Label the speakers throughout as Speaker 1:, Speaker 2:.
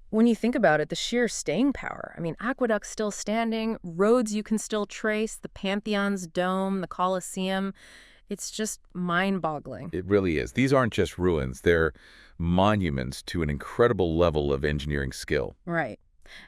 Speaker 1: When you think about it, the sheer staying power. I mean, aqueducts still standing, roads you can still trace, the Pantheon's dome, the Colosseum. It's just mind-boggling.
Speaker 2: It really is. These aren't just ruins. They're monuments to an incredible level of engineering skill.
Speaker 1: Right.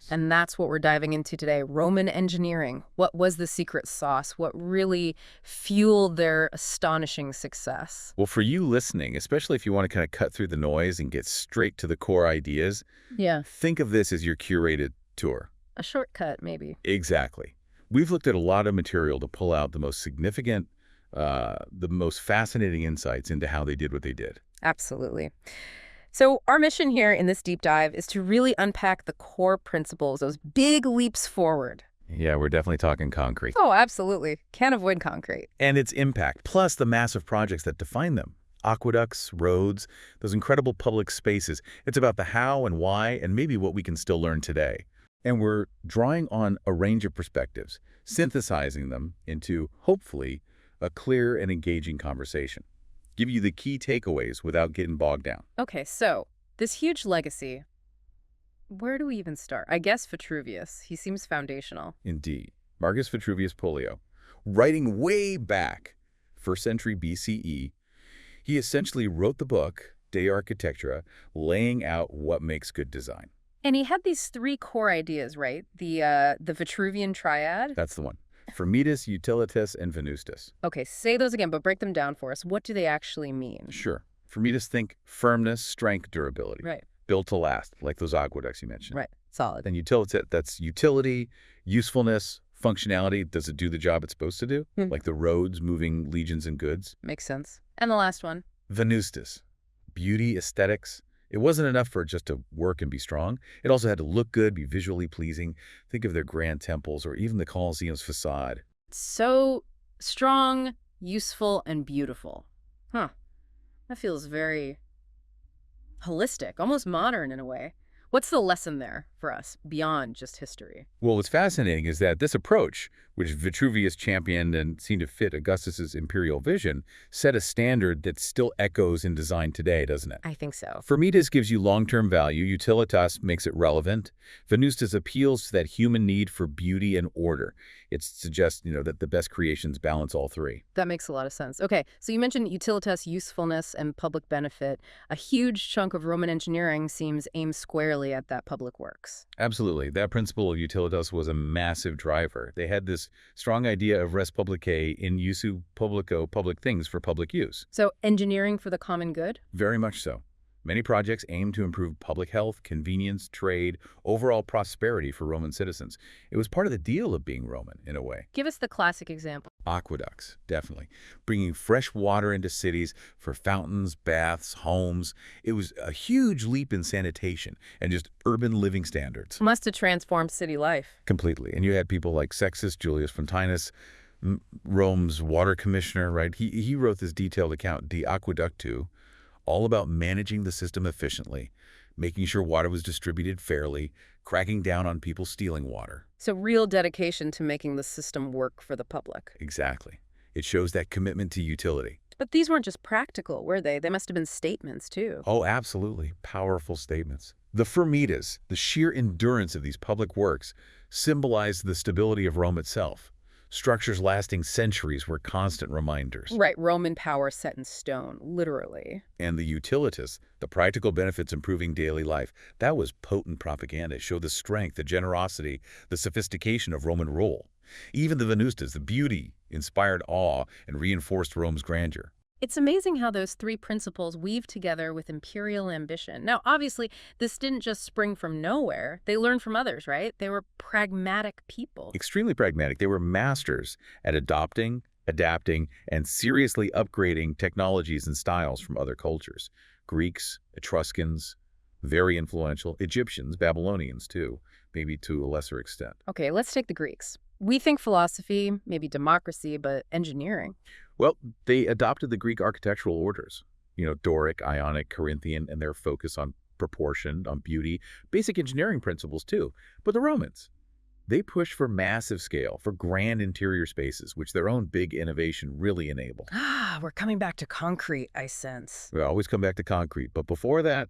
Speaker 1: And that's what we're diving into today. Roman engineering. What was the secret sauce? What really fueled their astonishing success?
Speaker 2: Well, for you listening, especially if you want to kind of cut through the noise and get straight to the core ideas,
Speaker 1: Yeah.
Speaker 2: think of this as your curated tour.
Speaker 1: A shortcut, maybe.
Speaker 2: Exactly. We've looked at a lot of material to pull out the most significant, the most fascinating insights into how they did what they did.
Speaker 1: Absolutely. So our mission here in this deep dive is to really unpack the core principles, those big leaps forward.
Speaker 2: Yeah, we're definitely talking concrete.
Speaker 1: Oh, absolutely. Can't avoid concrete.
Speaker 2: And its impact, plus the massive projects that define them. Aqueducts, roads, those incredible public spaces. It's about the how and why and maybe what we can still learn today. And we're drawing on a range of perspectives, synthesizing them into, hopefully, a clear and engaging conversation. Give you the key takeaways without getting bogged down.
Speaker 1: Okay, so this huge legacy, where do we even start? I guess Vitruvius. He seems foundational.
Speaker 2: Indeed. Marcus Vitruvius Pollio, writing way back, 1st century BCE, he essentially wrote the book, De Architectura, laying out what makes good design.
Speaker 1: And he had these three core ideas, right? The Vitruvian triad.
Speaker 2: That's the one. Firmitas, utilitas, and venustas.
Speaker 1: Okay, say those again, but break them down for us. What do they actually mean?
Speaker 2: Sure. Firmitas, think firmness, strength, durability.
Speaker 1: Right.
Speaker 2: Built to last, like those aqueducts you mentioned.
Speaker 1: Right. Solid.
Speaker 2: Then utilitas, that's utility, usefulness, functionality. Does it do the job it's supposed to do? Like the roads moving legions and goods.
Speaker 1: Makes sense. And the last one?
Speaker 2: Venustas, beauty, aesthetics. It wasn't enough for it just to work and be strong. It also had to look good, be visually pleasing. Think of their grand temples or even the Colosseum's facade.
Speaker 1: So strong, useful, and beautiful. Huh. That feels very holistic, almost modern in a way. What's the lesson there for us beyond just history?
Speaker 2: Well, what's fascinating is that this approach, which Vitruvius championed and seemed to fit Augustus's imperial vision, set a standard that still echoes in design today, doesn't it?
Speaker 1: I think so.
Speaker 2: Firmitas gives you long-term value, utilitas makes it relevant, venustas appeals to that human need for beauty and order. It suggests, that the best creations balance all three.
Speaker 1: That makes a lot of sense. Okay, so you mentioned utilitas, usefulness, and public benefit. A huge chunk of Roman engineering seems aimed squarely at that public works.
Speaker 2: Absolutely. That principle of utilitas was a massive driver. They had this strong idea of res publicae in usu publico, public things for public use.
Speaker 1: So engineering for the common good?
Speaker 2: Very much so. Many projects aim to improve public health, convenience, trade, overall prosperity for Roman citizens. It was part of the deal of being Roman, in a way.
Speaker 1: Give us the classic example.
Speaker 2: Aqueducts, definitely. Bringing fresh water into cities for fountains, baths, homes. It was a huge leap in sanitation and just urban living standards.
Speaker 1: Must have transformed city life.
Speaker 2: Completely. And you had people like Sextus Julius Fontinus, Rome's water commissioner, right? He wrote this detailed account, De Aqueductu, all about managing the system efficiently, making sure water was distributed fairly, cracking down on people stealing water.
Speaker 1: So real dedication to making the system work for the public.
Speaker 2: Exactly. It shows that commitment to utility.
Speaker 1: But these weren't just practical, were they? They must have been statements, too.
Speaker 2: Oh, absolutely. Powerful statements. The firmitas, the sheer endurance of these public works, symbolized the stability of Rome itself. Structures lasting centuries were constant reminders.
Speaker 1: Right, Roman power set in stone, literally.
Speaker 2: And the utilitas, the practical benefits improving daily life, that was potent propaganda. It showed the strength, the generosity, the sophistication of Roman rule. Even the venustas, the beauty, inspired awe and reinforced Rome's grandeur.
Speaker 1: It's amazing how those three principles weave together with imperial ambition. Now, obviously, this didn't just spring from nowhere. They learned from others, right? They were pragmatic people.
Speaker 2: Extremely pragmatic. They were masters at adopting, adapting, and seriously upgrading technologies and styles from other cultures. Greeks, Etruscans, very influential. Egyptians, Babylonians too, maybe to a lesser extent.
Speaker 1: Okay, let's take the Greeks. We think philosophy, maybe democracy, but engineering.
Speaker 2: Well, they adopted the Greek architectural orders, Doric, Ionic, Corinthian, and their focus on proportion, on beauty, basic engineering principles too. But the Romans, they pushed for massive scale, for grand interior spaces, which their own big innovation really enabled.
Speaker 1: We're coming back to concrete, I sense.
Speaker 2: We always come back to concrete, but before that,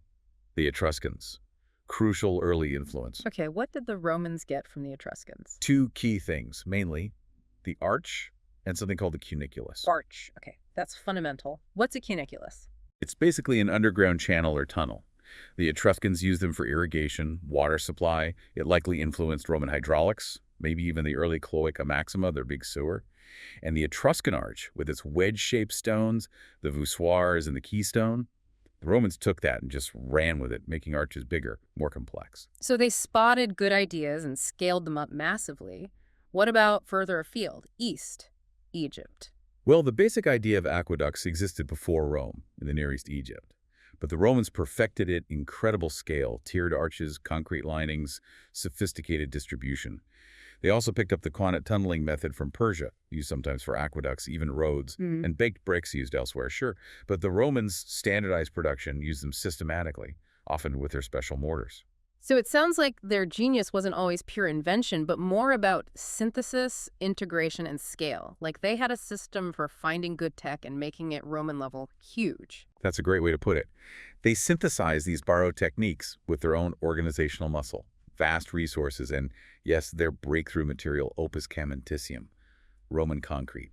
Speaker 2: the Etruscans. Crucial early influence.
Speaker 1: Okay, what did the Romans get from the Etruscans?
Speaker 2: Two key things, mainly the arch and something called the cuniculus.
Speaker 1: Arch. Okay, that's fundamental. What's a cuniculus?
Speaker 2: It's basically an underground channel or tunnel. The Etruscans used them for irrigation, water supply. It likely influenced Roman hydraulics, maybe even the early Cloaca Maxima, their big sewer. And the Etruscan arch, with its wedge-shaped stones, the voussoirs and the keystone, the Romans took that and just ran with it, making arches bigger, more complex.
Speaker 1: So they spotted good ideas and scaled them up massively. What about further afield, east, Egypt?
Speaker 2: Well, the basic idea of aqueducts existed before Rome, in the Near East Egypt. But the Romans perfected it incredible scale, tiered arches, concrete linings, sophisticated distribution. They also picked up the Qanat tunneling method from Persia, used sometimes for aqueducts, even roads, and baked bricks used elsewhere, sure. But the Romans standardized production, used them systematically, often with their special mortars.
Speaker 1: So it sounds like their genius wasn't always pure invention, but more about synthesis, integration, and scale. Like they had a system for finding good tech and making it Roman level huge.
Speaker 2: That's a great way to put it. They synthesized these borrowed techniques with their own organizational muscle, vast resources, and yes, their breakthrough material, opus caementicium, Roman concrete.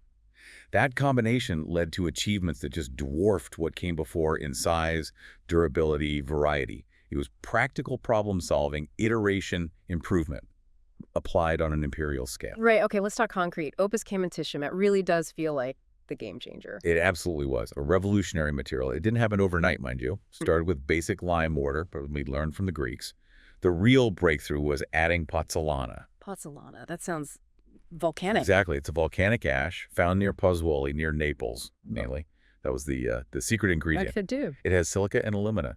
Speaker 2: That combination led to achievements that just dwarfed what came before in size, durability, variety. It was practical problem-solving, iteration, improvement, applied on an imperial scale.
Speaker 1: Right, okay, let's talk concrete. Opus caementicium, it really does feel like the game changer.
Speaker 2: It absolutely was. A revolutionary material. It didn't happen overnight, mind you. Started with basic lime mortar, but we learned from the Greeks. The real breakthrough was adding pozzolana.
Speaker 1: Pozzolana, that sounds volcanic.
Speaker 2: Exactly. It's a volcanic ash found near Pozzuoli, near Naples, mainly. That was the secret ingredient.
Speaker 1: That could do.
Speaker 2: It has silica and alumina.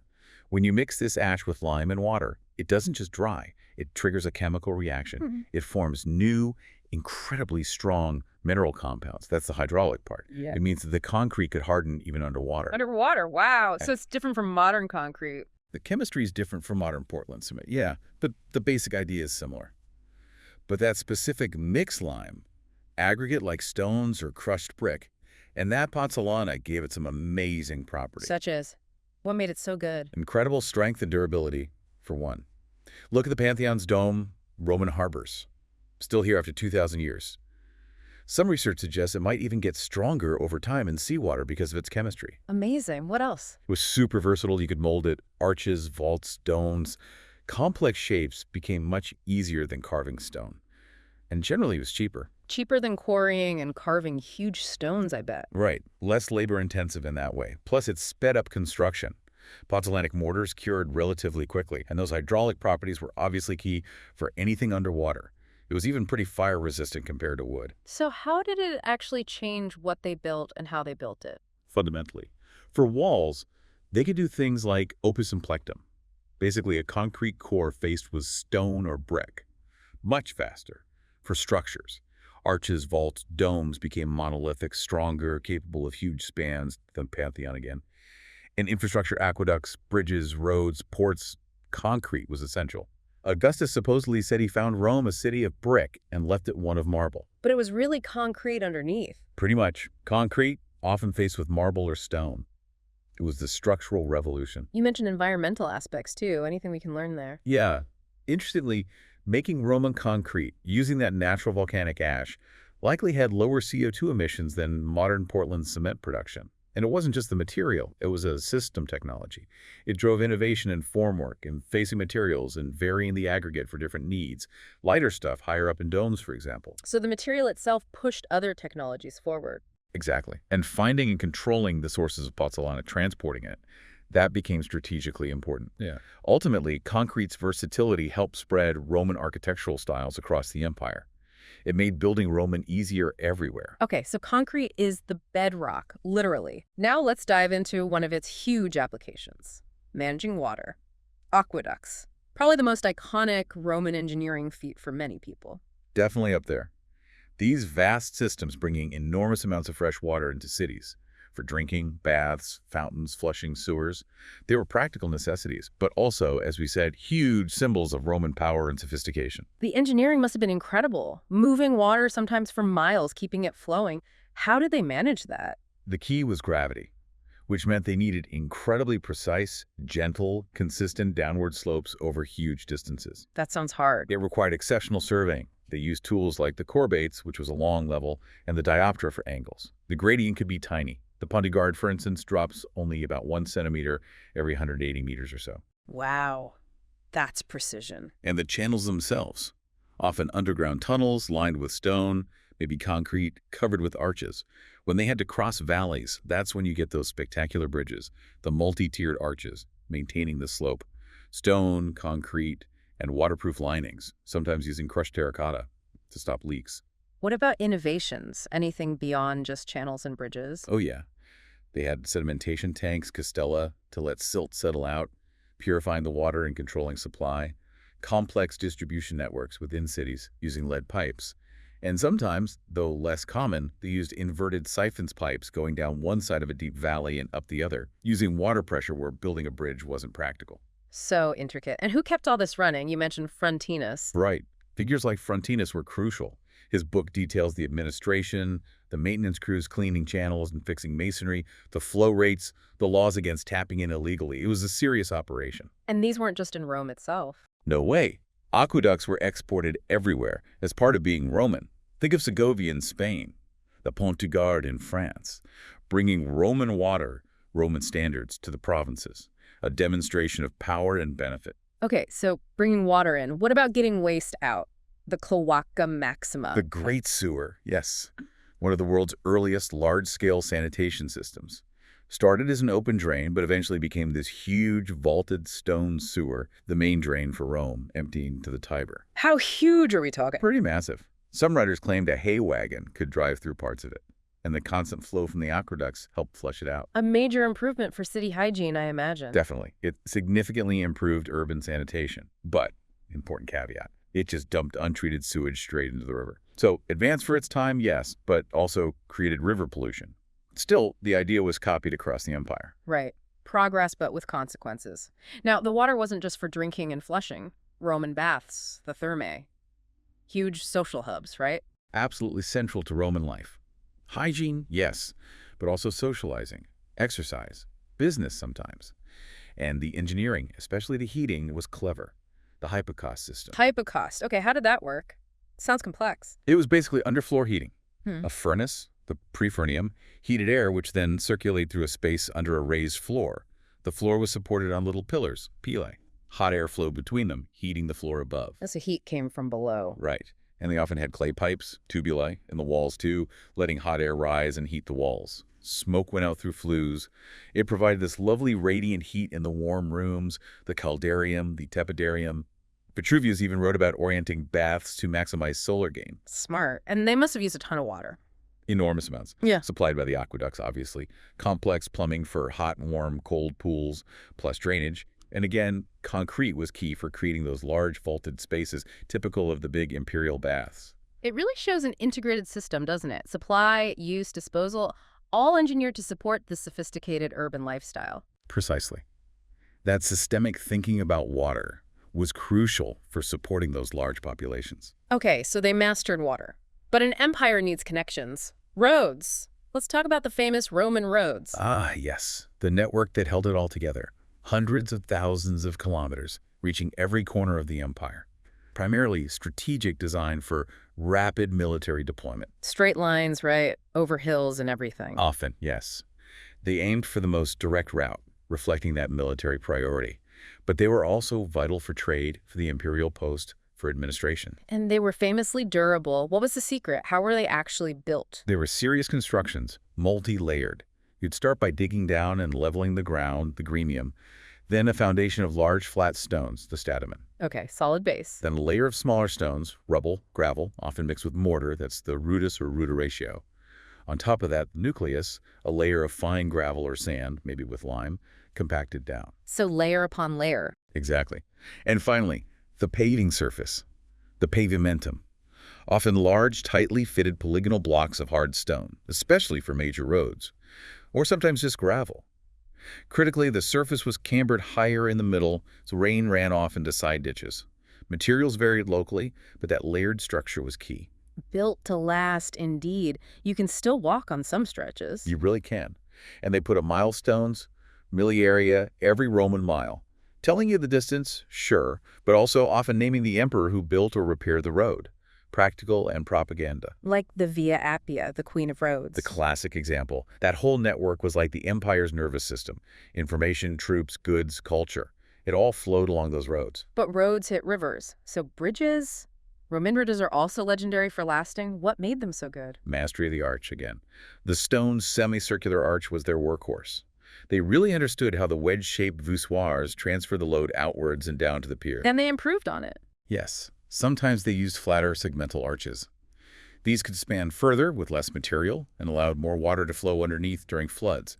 Speaker 2: When you mix this ash with lime and water, it doesn't just dry. It triggers a chemical reaction. It forms new, incredibly strong mineral compounds. That's the hydraulic part.
Speaker 1: Yeah.
Speaker 2: It means that the concrete could harden even underwater.
Speaker 1: Underwater, wow. So it's different from modern concrete.
Speaker 2: The chemistry is different from modern Portland cement, yeah, but the basic idea is similar. But that specific mixed lime, aggregate like stones or crushed brick, and that pozzolana gave it some amazing properties.
Speaker 1: Such as? What made it so good?
Speaker 2: Incredible strength and durability, for one. Look at the Pantheon's dome, Roman harbors. Still here after 2,000 years. Some research suggests it might even get stronger over time in seawater because of its chemistry.
Speaker 1: Amazing. What else?
Speaker 2: It was super versatile. You could mold it. Arches, vaults, domes. Complex shapes became much easier than carving stone. And generally it was cheaper.
Speaker 1: Cheaper than quarrying and carving huge stones, I bet.
Speaker 2: Right. Less labor-intensive in that way. Plus, it sped up construction. Pozzolanic mortars cured relatively quickly, and those hydraulic properties were obviously key for anything underwater. It was even pretty fire-resistant compared to wood.
Speaker 1: So how did it actually change what they built and how they built it?
Speaker 2: Fundamentally. For walls, they could do things like opus implectum, basically a concrete core faced with stone or brick. Much faster. For structures, arches, vaults, domes became monolithic, stronger, capable of huge spans, the Pantheon again. In infrastructure, aqueducts, bridges, roads, ports, concrete was essential. Augustus supposedly said he found Rome a city of brick and left it one of marble.
Speaker 1: But it was really concrete underneath.
Speaker 2: Pretty much. Concrete, often faced with marble or stone. It was the structural revolution.
Speaker 1: You mentioned environmental aspects, too. Anything we can learn there?
Speaker 2: Yeah. Interestingly, making Roman concrete using that natural volcanic ash likely had lower CO2 emissions than modern Portland cement production. And it wasn't just the material, it was a system technology. It drove innovation in formwork and facing materials and varying the aggregate for different needs. Lighter stuff higher up in domes, for example.
Speaker 1: So the material itself pushed other technologies forward.
Speaker 2: Exactly. And finding and controlling the sources of pozzolana, transporting it, that became strategically important. Yeah. Ultimately, concrete's versatility helped spread Roman architectural styles across the empire. It made building Roman easier everywhere.
Speaker 1: Okay, so concrete is the bedrock, literally. Now let's dive into one of its huge applications, managing water. Aqueducts. Probably the most iconic Roman engineering feat for many people.
Speaker 2: Definitely up there. These vast systems bringing enormous amounts of fresh water into cities. For drinking, baths, fountains, flushing sewers. They were practical necessities, but also, as we said, huge symbols of Roman power and sophistication.
Speaker 1: The engineering must have been incredible, moving water sometimes for miles, keeping it flowing. How did they manage that?
Speaker 2: The key was gravity. which meant they needed incredibly precise, gentle, consistent downward slopes over huge distances.
Speaker 1: That sounds hard.
Speaker 2: It required exceptional surveying. They used tools like the courbates, which was a long level, and the dioptra for angles. The gradient could be tiny. The Pontigard, for instance, drops only about 1 centimeter every 180 meters or so.
Speaker 1: Wow. That's precision.
Speaker 2: And the channels themselves, often underground tunnels lined with stone, maybe concrete, covered with arches. When they had to cross valleys, that's when you get those spectacular bridges, the multi-tiered arches, maintaining the slope. Stone, concrete, and waterproof linings, sometimes using crushed terracotta to stop leaks.
Speaker 1: What about innovations? Anything beyond just channels and bridges?
Speaker 2: Oh yeah. They had sedimentation tanks, castella, to let silt settle out, purifying the water and controlling supply, complex distribution networks within cities using lead pipes. And sometimes, though less common, they used inverted siphons pipes going down one side of a deep valley and up the other, using water pressure where building a bridge wasn't practical.
Speaker 1: So intricate. And who kept all this running? You mentioned Frontinus.
Speaker 2: Right. Figures like Frontinus were crucial. His book details the administration, the maintenance crews cleaning channels and fixing masonry, the flow rates, the laws against tapping in illegally. It was a serious operation.
Speaker 1: And these weren't just in Rome itself.
Speaker 2: No way. Aqueducts were exported everywhere as part of being Roman. Think of Segovia in Spain, the Pont du Gard in France, bringing Roman water, Roman standards to the provinces, a demonstration of power and benefit.
Speaker 1: Okay, so bringing water in. What about getting waste out? The Cloaca Maxima.
Speaker 2: The Great Sewer, yes. One of the world's earliest large-scale sanitation systems. Started as an open drain, but eventually became this huge vaulted stone sewer, the main drain for Rome, emptying to the Tiber.
Speaker 1: How huge are we talking?
Speaker 2: Pretty massive. Some writers claimed a hay wagon could drive through parts of it, and the constant flow from the aqueducts helped flush it out.
Speaker 1: A major improvement for city hygiene, I imagine.
Speaker 2: Definitely. It significantly improved urban sanitation. But, important caveat, it just dumped untreated sewage straight into the river. So, advanced for its time, yes, but also created river pollution. Still, the idea was copied across the empire.
Speaker 1: Right. Progress, but with consequences. Now, the water wasn't just for drinking and flushing. Roman baths, the thermae. Huge social hubs, right?
Speaker 2: Absolutely central to Roman life. Hygiene, yes, but also socializing, exercise, business sometimes. And the engineering, especially the heating, was clever. The hypocaust system.
Speaker 1: Hypocaust. Okay, how did that work? Sounds complex.
Speaker 2: It was basically underfloor heating.
Speaker 1: Hmm.
Speaker 2: A furnace, the prefernium, heated air which then circulated through a space under a raised floor. The floor was supported on little pillars, pilae. Hot air flowed between them, heating the floor above.
Speaker 1: So heat came from below.
Speaker 2: Right. And they often had clay pipes, tubuli, in the walls too, letting hot air rise and heat the walls. Smoke went out through flues. It provided this lovely radiant heat in the warm rooms, the caldarium, the tepidarium. Vitruvius even wrote about orienting baths to maximize solar gain.
Speaker 1: Smart. And they must have used a ton of water.
Speaker 2: Enormous amounts.
Speaker 1: Yeah.
Speaker 2: Supplied by the aqueducts, obviously. Complex plumbing for hot, warm, cold pools, plus drainage. And again, concrete was key for creating those large vaulted spaces typical of the big imperial baths.
Speaker 1: It really shows an integrated system, doesn't it? Supply, use, disposal, all engineered to support the sophisticated urban lifestyle.
Speaker 2: Precisely. That systemic thinking about water was crucial for supporting those large populations.
Speaker 1: Okay, so they mastered water. But an empire needs connections. Roads. Let's talk about the famous Roman roads.
Speaker 2: Ah, yes. The network that held it all together. Hundreds of thousands of kilometers, reaching every corner of the empire. Primarily strategic design for rapid military deployment.
Speaker 1: Straight lines, right? Over hills and everything.
Speaker 2: Often, yes. They aimed for the most direct route, reflecting that military priority. But they were also vital for trade, for the imperial post, for administration.
Speaker 1: And they were famously durable. What was the secret? How were they actually built?
Speaker 2: They were serious constructions, multi-layered. You'd start by digging down and leveling the ground, the gremium, then a foundation of large flat stones, the stadamen.
Speaker 1: Okay, solid base.
Speaker 2: Then a layer of smaller stones, rubble, gravel, often mixed with mortar, that's the rudus or ruta ratio. On top of that, the nucleus, a layer of fine gravel or sand, maybe with lime, compacted down.
Speaker 1: So layer upon layer.
Speaker 2: Exactly. And finally, the paving surface, the pavimentum. Often large, tightly fitted polygonal blocks of hard stone, especially for major roads, or sometimes just gravel. Critically, the surface was cambered higher in the middle, so rain ran off into side ditches. Materials varied locally, but that layered structure was key.
Speaker 1: Built to last, indeed. You can still walk on some stretches.
Speaker 2: You really can. And they put a milestones, milliarea, every Roman mile. Telling you the distance, sure, but also often naming the emperor who built or repaired the road. Practical and propaganda.
Speaker 1: Like the Via Appia, the Queen of Roads.
Speaker 2: The classic example. That whole network was like the empire's nervous system. Information, troops, goods, culture. It all flowed along those roads.
Speaker 1: But roads hit rivers, so bridges? Roman bridges are also legendary for lasting. What made them so good?
Speaker 2: Mastery of the arch again. The stone semicircular arch was their workhorse. They really understood how the wedge-shaped voussoirs transfer the load outwards and down to the pier.
Speaker 1: And they improved on it.
Speaker 2: Yes. Sometimes they used flatter segmental arches. These could span further with less material and allowed more water to flow underneath during floods.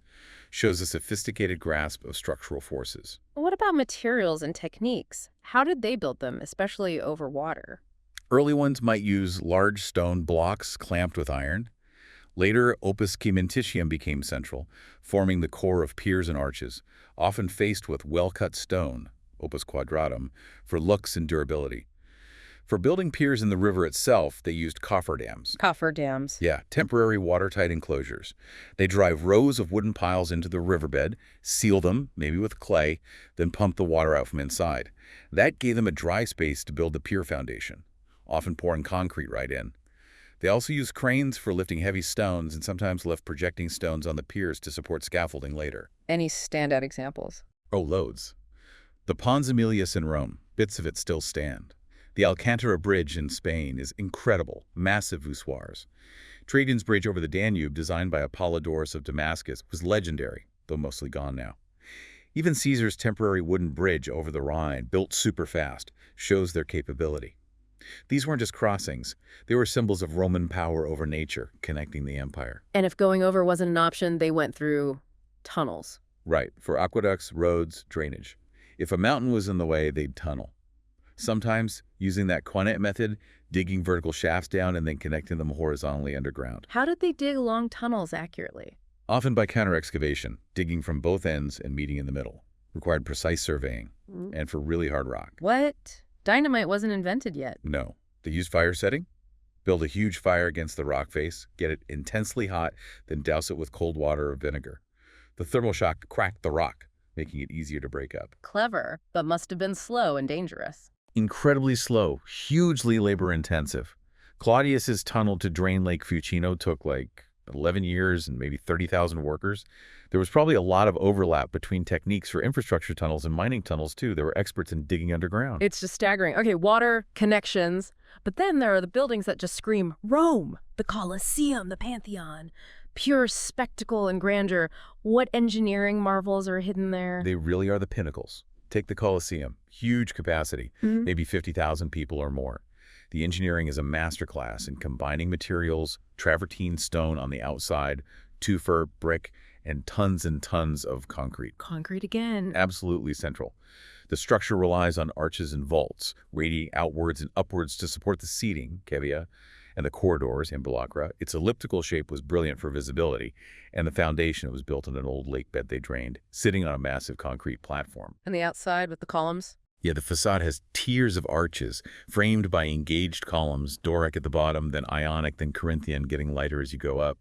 Speaker 2: Shows a sophisticated grasp of structural forces.
Speaker 1: What about materials and techniques? How did they build them, especially over water?
Speaker 2: Early ones might use large stone blocks clamped with iron. Later, opus caementicium became central, forming the core of piers and arches, often faced with well-cut stone, opus quadratum, for looks and durability. For building piers in the river itself, they used cofferdams.
Speaker 1: Cofferdams.
Speaker 2: Yeah, temporary watertight enclosures. They drive rows of wooden piles into the riverbed, seal them, maybe with clay, then pump the water out from inside. That gave them a dry space to build the pier foundation, often pouring concrete right in. They also used cranes for lifting heavy stones and sometimes left projecting stones on the piers to support scaffolding later.
Speaker 1: Any standout examples?
Speaker 2: Oh, loads. The Pons Aemilius in Rome, bits of it still stand. The Alcantara Bridge in Spain is incredible, massive voussoirs. Trajan's bridge over the Danube, designed by Apollodorus of Damascus, was legendary, though mostly gone now. Even Caesar's temporary wooden bridge over the Rhine, built super fast, shows their capability. These weren't just crossings. They were symbols of Roman power over nature, connecting the empire.
Speaker 1: And if going over wasn't an option, they went through tunnels.
Speaker 2: Right, for aqueducts, roads, drainage. If a mountain was in the way, they'd tunnel. Sometimes, using that quinette method, digging vertical shafts down and then connecting them horizontally underground.
Speaker 1: How did they dig long tunnels accurately?
Speaker 2: Often by counter-excavation, digging from both ends and meeting in the middle. Required precise surveying, and for really hard rock.
Speaker 1: What? Dynamite wasn't invented yet.
Speaker 2: No. They used fire setting, build a huge fire against the rock face, get it intensely hot, then douse it with cold water or vinegar. The thermal shock cracked the rock, making it easier to break up.
Speaker 1: Clever, but must have been slow and dangerous.
Speaker 2: Incredibly slow, hugely labor-intensive. Claudius's tunnel to drain Lake Fucino took like 11 years and maybe 30,000 workers. There was probably a lot of overlap between techniques for infrastructure tunnels and mining tunnels, too. There were experts in digging underground.
Speaker 1: It's just staggering. Okay, water, connections, but then there are the buildings that just scream Rome, the Colosseum, the Pantheon. Pure spectacle and grandeur. What engineering marvels are hidden there?
Speaker 2: They really are the pinnacles. Take the Colosseum, huge capacity, maybe 50,000 people or more. The engineering is a masterclass in combining materials, travertine stone on the outside, tufer, brick, and tons of concrete.
Speaker 1: Concrete again.
Speaker 2: Absolutely central. The structure relies on arches and vaults, radiating outwards and upwards to support the seating, cavea, and the corridors, ambulacra. Its elliptical shape was brilliant for visibility, and the foundation was built in an old lake bed they drained, sitting on a massive concrete platform.
Speaker 1: And the outside with the columns?
Speaker 2: Yeah, the facade has tiers of arches, framed by engaged columns, Doric at the bottom, then Ionic, then Corinthian, getting lighter as you go up.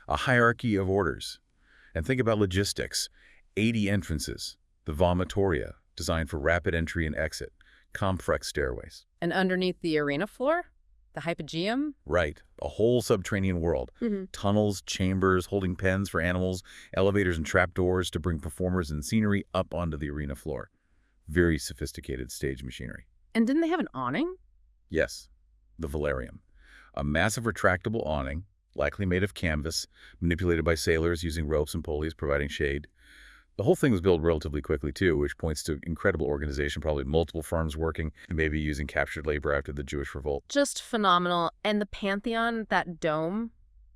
Speaker 2: A hierarchy of orders. And think about logistics. 80 entrances. The vomitoria, designed for rapid entry and exit. Complex stairways.
Speaker 1: And underneath the arena floor? The hypogeum?
Speaker 2: Right. A whole subterranean world. Tunnels, chambers, holding pens for animals, elevators and trapdoors to bring performers and scenery up onto the arena floor. Very sophisticated stage machinery.
Speaker 1: And didn't they have an awning?
Speaker 2: Yes. The velarium. A massive retractable awning, likely made of canvas, manipulated by sailors using ropes and pulleys providing shade. The whole thing was built relatively quickly, too, which points to incredible organization, probably multiple firms working, maybe using captured labor after the Jewish revolt.
Speaker 1: Just phenomenal. And the Pantheon, that dome,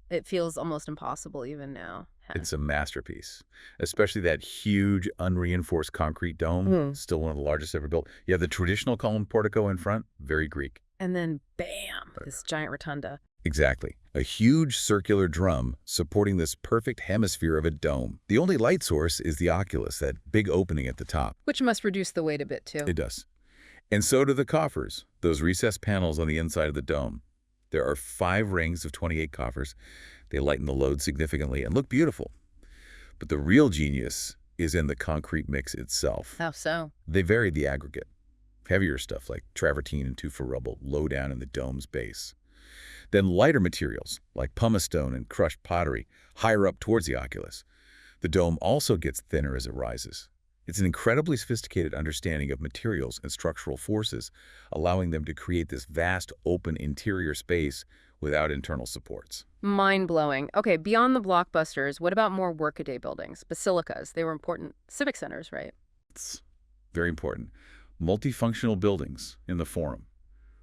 Speaker 1: it feels almost impossible even now.
Speaker 2: It's a masterpiece, especially that huge, unreinforced concrete dome, still one of the largest ever built. You have the traditional column portico in front, very Greek.
Speaker 1: And then, bam, this giant rotunda.
Speaker 2: Exactly. A huge circular drum supporting this perfect hemisphere of a dome. The only light source is the oculus, that big opening at the top.
Speaker 1: Which must reduce the weight a bit, too.
Speaker 2: It does. And so do the coffers, those recessed panels on the inside of the dome. There are 5 rings of 28 coffers. They lighten the load significantly and look beautiful. But the real genius is in the concrete mix itself.
Speaker 1: How so?
Speaker 2: They varied the aggregate. Heavier stuff like travertine and tufa rubble low down in the dome's base. Then lighter materials like pumice stone and crushed pottery higher up towards the oculus. The dome also gets thinner as it rises. It's an incredibly sophisticated understanding of materials and structural forces, allowing them to create this vast open interior space without internal supports.
Speaker 1: Mind-blowing. Okay, beyond the blockbusters, what about more workaday buildings? Basilicas, they were important civic centers, right?
Speaker 2: It's very important. Multifunctional buildings in the forum.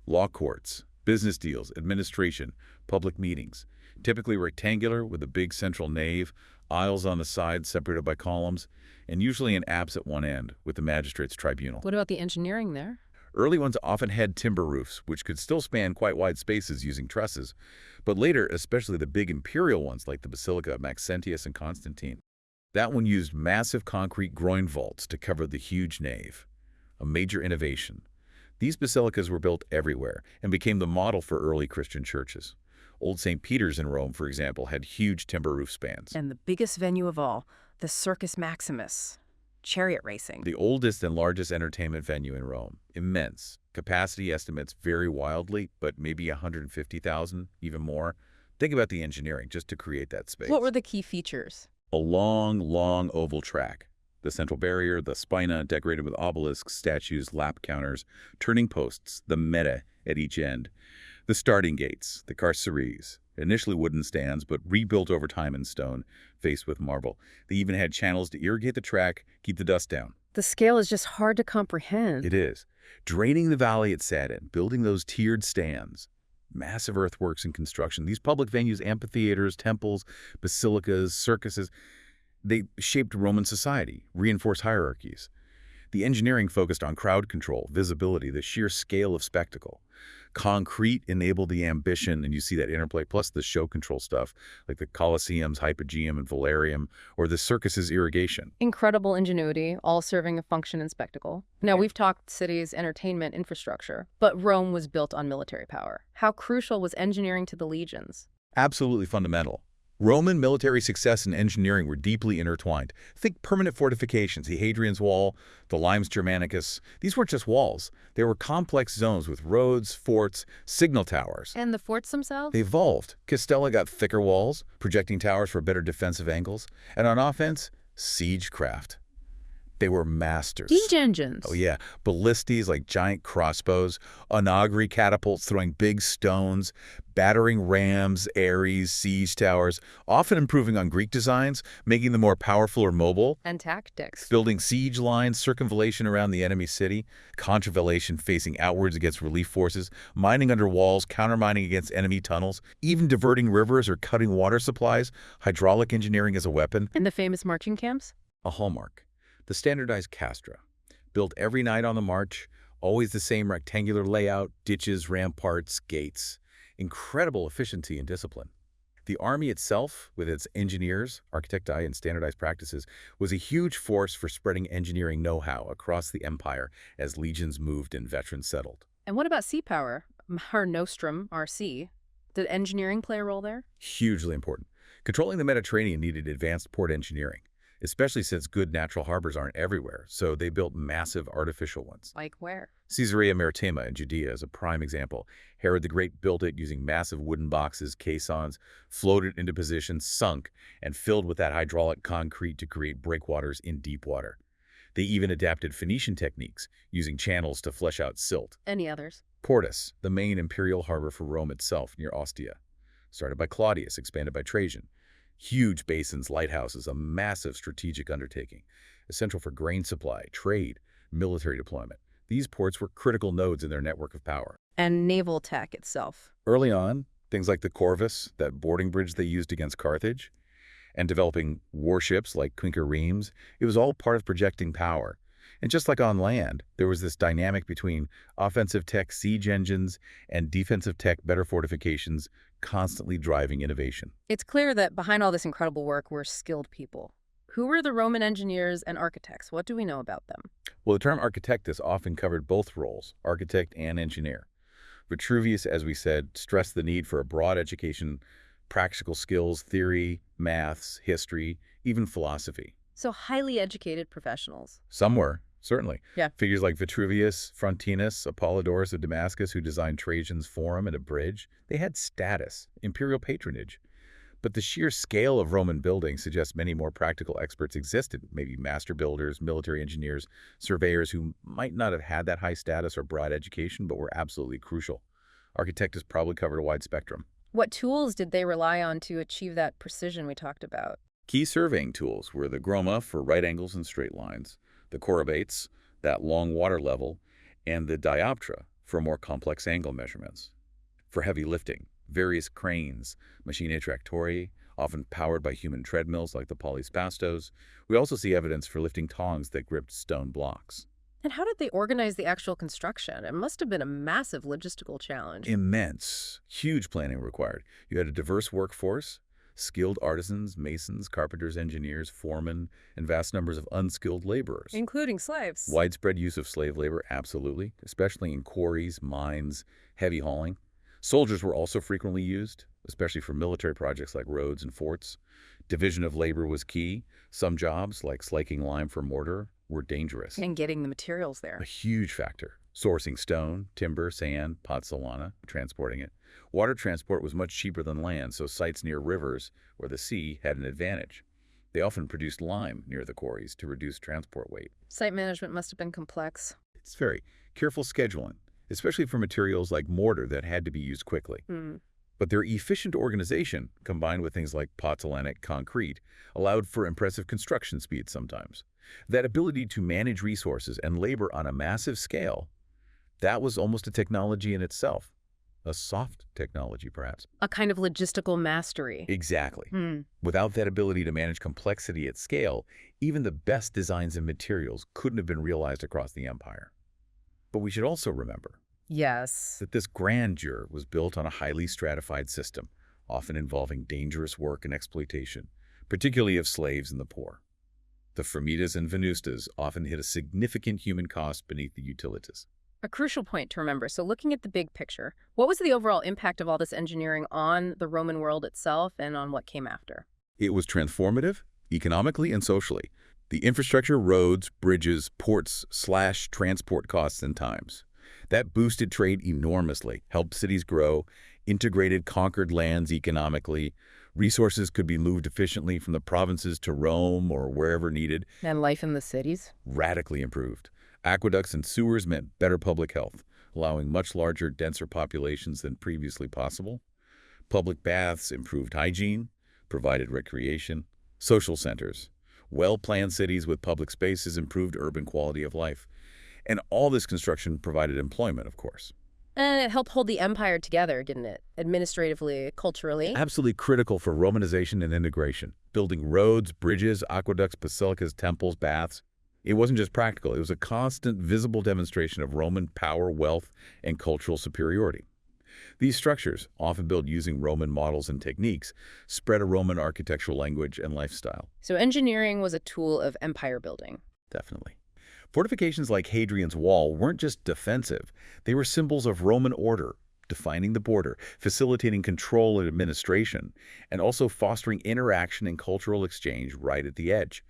Speaker 2: Law courts, business deals, administration, public meetings. Typically rectangular with a big central nave, aisles on the sides separated by columns, and usually an apse at one end with the magistrate's tribunal.
Speaker 1: What about the engineering there?
Speaker 2: Early ones often had timber roofs, which could still span quite wide spaces using trusses. But later, especially the big imperial ones like the Basilica of Maxentius and Constantine, that one used massive concrete groin vaults to cover the huge nave. A major innovation. These basilicas were built everywhere and became the model for early Christian churches. Old St. Peter's in Rome, for example, had huge timber roof spans.
Speaker 1: And the biggest venue of all, the Circus Maximus, chariot racing.
Speaker 2: The oldest and largest entertainment venue in Rome. Immense. Capacity estimates vary wildly, but maybe 150,000, even more. Think about the engineering just to create that space.
Speaker 1: What were the key features?
Speaker 2: A long, long oval track. The central barrier, the spina decorated with obelisks, statues, lap counters, turning posts, the meta at each end. The starting gates, the carceres, initially wooden stands, but rebuilt over time in stone, faced with marble. They even had channels to irrigate the track, keep the dust down.
Speaker 1: The scale is just hard to comprehend.
Speaker 2: It is. Draining the valley it sat in, building those tiered stands. Massive earthworks and construction. These public venues, amphitheaters, temples, basilicas, circuses, they shaped Roman society, reinforced hierarchies. The engineering focused on crowd control, visibility, the sheer scale of spectacle. Concrete enabled the ambition, and you see that interplay, plus the show control stuff, like the Colosseum's hypogeum and velarium, or the circus's irrigation.
Speaker 1: Incredible ingenuity, all serving a function and spectacle. Now, we've talked cities' entertainment infrastructure, but Rome was built on military power. How crucial was engineering to the legions?
Speaker 2: Absolutely fundamental. Roman military success and engineering were deeply intertwined. Think permanent fortifications, the Hadrian's Wall, the Limes Germanicus. These weren't just walls. They were complex zones with roads, forts, signal towers.
Speaker 1: And the forts themselves?
Speaker 2: They evolved. Castella got thicker walls, projecting towers for better defensive angles. And on offense, siegecraft. They were masters.
Speaker 1: Siege engines.
Speaker 2: Oh, yeah. Ballistas like giant crossbows, onagri catapults throwing big stones, battering rams, Ares, siege towers, often improving on Greek designs, making them more powerful or mobile.
Speaker 1: And tactics.
Speaker 2: Building siege lines, circumvallation around the enemy city, contravallation facing outwards against relief forces, mining under walls, countermining against enemy tunnels, even diverting rivers or cutting water supplies, hydraulic engineering as a weapon.
Speaker 1: And the famous marching camps?
Speaker 2: A hallmark. The standardized castra, built every night on the march, always the same rectangular layout, ditches, ramparts, gates. Incredible efficiency and discipline. The army itself, with its engineers, architecti, and standardized practices, was a huge force for spreading engineering know-how across the empire as legions moved and veterans settled.
Speaker 1: And what about sea power? Mare Nostrum, our sea. Did engineering play a role there?
Speaker 2: Hugely important. Controlling the Mediterranean needed advanced port engineering, especially since good natural harbors aren't everywhere, so they built massive artificial ones.
Speaker 1: Like where?
Speaker 2: Caesarea Maritima in Judea is a prime example. Herod the Great built it using massive wooden boxes, caissons, floated into position, sunk, and filled with that hydraulic concrete to create breakwaters in deep water. They even adapted Phoenician techniques, using channels to flesh out silt.
Speaker 1: Any others?
Speaker 2: Portus, the main imperial harbor for Rome itself near Ostia. Started by Claudius, expanded by Trajan. Huge basins, lighthouses, a massive strategic undertaking, essential for grain supply, trade, military deployment. These ports were critical nodes in their network of power.
Speaker 1: And naval tech itself.
Speaker 2: Early on, things like the Corvus, that boarding bridge they used against Carthage, and developing warships like quinqueremes, it was all part of projecting power. And just like on land, there was this dynamic between offensive tech siege engines and defensive tech better fortifications, constantly driving innovation.
Speaker 1: It's clear that behind all this incredible work were skilled people. Who were the Roman engineers and architects? What do we know about them?
Speaker 2: Well, the term architectus often covered both roles, architect and engineer. Vitruvius, as we said, stressed the need for a broad education, practical skills, theory, maths, history, even philosophy.
Speaker 1: So highly educated professionals.
Speaker 2: Some were, certainly.
Speaker 1: Yeah.
Speaker 2: Figures like Vitruvius, Frontinus, Apollodorus of Damascus, who designed Trajan's Forum and a bridge, they had status, imperial patronage. But the sheer scale of Roman building suggests many more practical experts existed, maybe master builders, military engineers, surveyors who might not have had that high status or broad education, but were absolutely crucial. Architects probably covered a wide spectrum.
Speaker 1: What tools did they rely on to achieve that precision we talked about?
Speaker 2: Key surveying tools were the groma for right angles and straight lines, the chorobates, that long water level, and the dioptra for more complex angle measurements. For heavy lifting, various cranes, machinae tractori, often powered by human treadmills like the polyspastos. We also see evidence for lifting tongs that gripped stone blocks.
Speaker 1: And how did they organize the actual construction? It must have been a massive logistical challenge.
Speaker 2: Immense, huge planning required. You had a diverse workforce, skilled artisans, masons, carpenters, engineers, foremen, and vast numbers of unskilled laborers.
Speaker 1: Including slaves.
Speaker 2: Widespread use of slave labor, absolutely, especially in quarries, mines, heavy hauling. Soldiers were also frequently used, especially for military projects like roads and forts. Division of labor was key. Some jobs, like slaking lime for mortar, were dangerous.
Speaker 1: And getting the materials there.
Speaker 2: A huge factor. Sourcing stone, timber, sand, pozzolana, transporting it. Water transport was much cheaper than land, so sites near rivers or the sea had an advantage. They often produced lime near the quarries to reduce transport weight.
Speaker 1: Site management must have been complex.
Speaker 2: It's very careful scheduling, especially for materials like mortar that had to be used quickly. But their efficient organization, combined with things like pozzolanic concrete, allowed for impressive construction speed sometimes. That ability to manage resources and labor on a massive scale, that was almost a technology in itself. A soft technology, perhaps.
Speaker 1: A kind of logistical mastery.
Speaker 2: Exactly. Without that ability to manage complexity at scale, even the best designs and materials couldn't have been realized across the empire. But we should also remember
Speaker 1: Yes.
Speaker 2: that this grandeur was built on a highly stratified system, often involving dangerous work and exploitation, particularly of slaves and the poor. The firmitas and venustas often hit a significant human cost beneath the utilitas.
Speaker 1: A crucial point to remember. So looking at the big picture, what was the overall impact of all this engineering on the Roman world itself and on what came after?
Speaker 2: It was transformative, economically and socially. The infrastructure, roads, bridges, ports slashed transport costs and times. That boosted trade enormously, helped cities grow, integrated conquered lands economically. Resources could be moved efficiently from the provinces to Rome or wherever needed.
Speaker 1: And life in the cities?
Speaker 2: Radically improved. Aqueducts and sewers meant better public health, allowing much larger, denser populations than previously possible. Public baths improved hygiene, provided recreation. Social centers. Well-planned cities with public spaces improved urban quality of life. And all this construction provided employment, of course.
Speaker 1: And it helped hold the empire together, didn't it? Administratively, culturally.
Speaker 2: Absolutely critical for Romanization and integration. Building roads, bridges, aqueducts, basilicas, temples, baths. It wasn't just practical. It was a constant, visible demonstration of Roman power, wealth, and cultural superiority. These structures, often built using Roman models and techniques, spread a Roman architectural language and lifestyle.
Speaker 1: So engineering was a tool of empire building.
Speaker 2: Definitely. Fortifications like Hadrian's Wall weren't just defensive. They were symbols of Roman order, defining the border, facilitating control and administration, and also fostering interaction and cultural exchange right at the edge.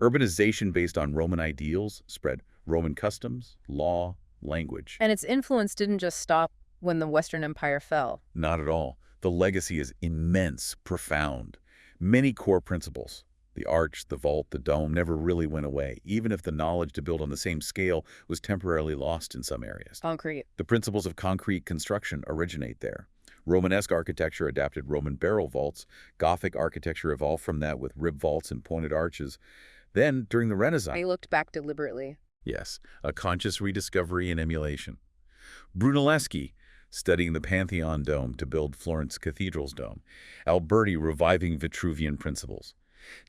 Speaker 2: Urbanization based on Roman ideals spread Roman customs, law, language.
Speaker 1: And its influence didn't just stop when the Western Empire fell.
Speaker 2: Not at all. The legacy is immense, profound. Many core principles, the arch, the vault, the dome, never really went away, even if the knowledge to build on the same scale was temporarily lost in some areas.
Speaker 1: Concrete.
Speaker 2: The principles of concrete construction originate there. Romanesque architecture adapted Roman barrel vaults. Gothic architecture evolved from that with rib vaults and pointed arches. Then, during the Renaissance...
Speaker 1: They looked back deliberately.
Speaker 2: Yes, a conscious rediscovery and emulation. Brunelleschi, studying the Pantheon dome to build Florence Cathedral's dome. Alberti reviving Vitruvian principles.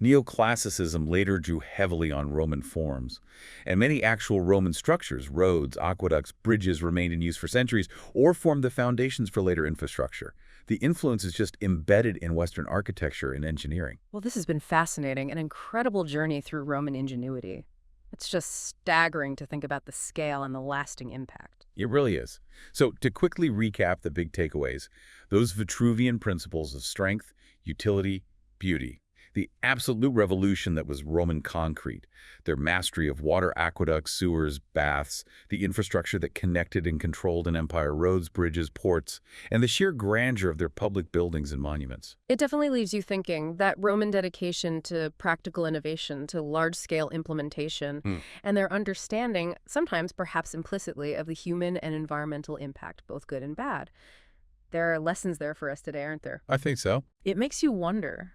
Speaker 2: Neoclassicism later drew heavily on Roman forms, and many actual Roman structures, roads, aqueducts, bridges remained in use for centuries or formed the foundations for later infrastructure. The influence is just embedded in Western architecture and engineering.
Speaker 1: Well, this has been fascinating, an incredible journey through Roman ingenuity. It's just staggering to think about the scale and the lasting impact.
Speaker 2: It really is. So to quickly recap the big takeaways, those Vitruvian principles of strength, utility, beauty, The absolute revolution that was Roman concrete, their mastery of water aqueducts, sewers, baths, the infrastructure that connected and controlled an empire, roads, bridges, ports, and the sheer grandeur of their public buildings and monuments.
Speaker 1: It definitely leaves you thinking that Roman dedication to practical innovation, to large-scale implementation,
Speaker 2: Hmm.
Speaker 1: and their understanding, sometimes perhaps implicitly, of the human and environmental impact, both good and bad. There are lessons there for us today, aren't there?
Speaker 2: I think so.
Speaker 1: It makes you wonder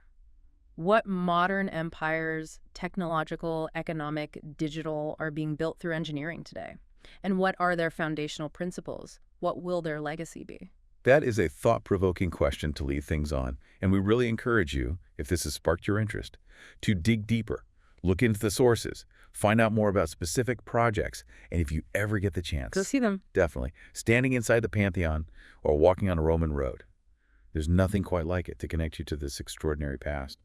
Speaker 1: what modern empires, technological, economic, digital, are being built through engineering today. And what are their foundational principles? What will their legacy be?
Speaker 2: That is a thought-provoking question to lead things on, and we really encourage you, if this has sparked your interest, to dig deeper, look into the sources, find out more about specific projects, and if you ever get the chance,
Speaker 1: Go see them.
Speaker 2: definitely, standing inside the Pantheon or walking on a Roman road. There's nothing quite like it to connect you to this extraordinary past.